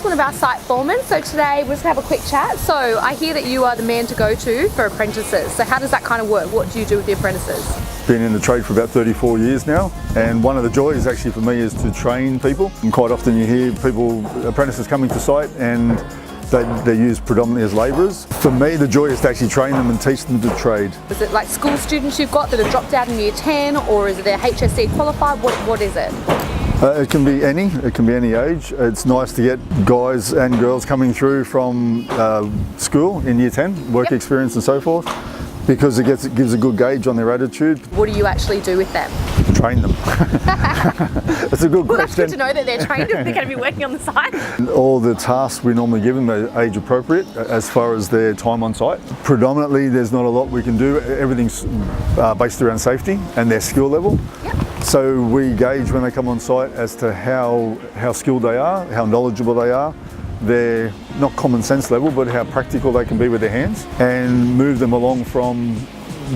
talking about site foremen, so today we're just going to have a quick chat. So I hear that you are the man to go to for apprentices. So how does that kind of work? What do you do with the apprentices? Been in the trade for about 34 years now, and one of the joys actually for me is to train people. And quite often you hear apprentices coming to site and they're used predominantly as labourers. For me, the joy is to actually train them and teach them the trade. Is it like school students you've got that have dropped out in year 10, or is it they're HSC qualified? What is it? It can be any age. It's nice to get guys and girls coming through from school in year 10, work experience and so forth, because it gives a good gauge on their attitude. What do you actually do with them? Train them. That's a good question. That's good to know that they're trained if they're going to be working on the site. All the tasks we normally give them are age appropriate as far as their time on site. Predominantly there's not a lot we can do. Everything's based around safety and their skill level. Yep. So we gauge when they come on site as to how skilled they are, how knowledgeable they are. They're not common sense level, but how practical they can be with their hands, and move them along from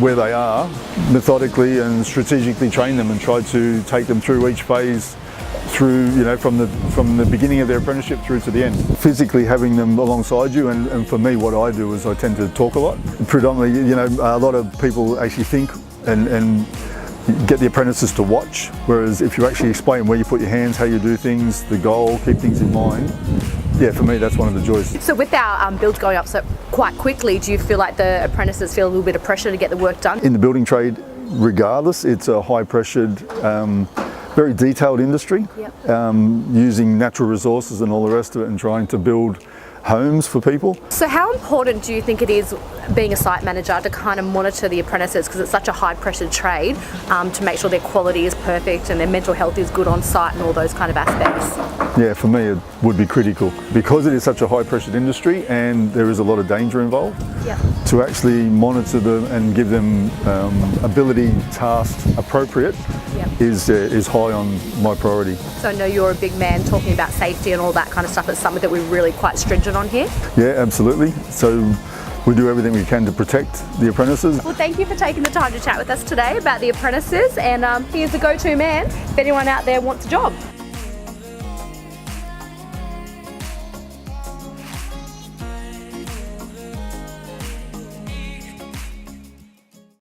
where they are, methodically and strategically train them and try to take them through each phase, through, from the beginning of their apprenticeship through to the end. Physically having them alongside you, and for me what I do is I tend to talk a lot. Predominantly, a lot of people actually think and get the apprentices to watch, whereas if you actually explain where you put your hands, how you do things, the goal, keep things in mind, yeah, for me that's one of the joys. So with our builds going up so quite quickly, do you feel like the apprentices feel a little bit of pressure to get the work done? In the building trade, regardless, it's a high pressured, very detailed industry, using natural resources and all the rest of it and trying to build homes for people. So how important do you think it is, being a site manager, to kind of monitor the apprentices, because it's such a high pressured trade, to make sure their quality is perfect and their mental health is good on site and all those kind of aspects? Yeah, for me it would be critical, because it is such a high pressured industry and there is a lot of danger involved. To actually monitor them and give them ability tasks appropriate is high on my priority. So I know you're a big man talking about safety and all that kind of stuff. It's something that we're really quite stringent on here. Yeah, absolutely. So we do everything we can to protect the apprentices. Well, thank you for taking the time to chat with us today about the apprentices, and here's the go-to man if anyone out there wants a job.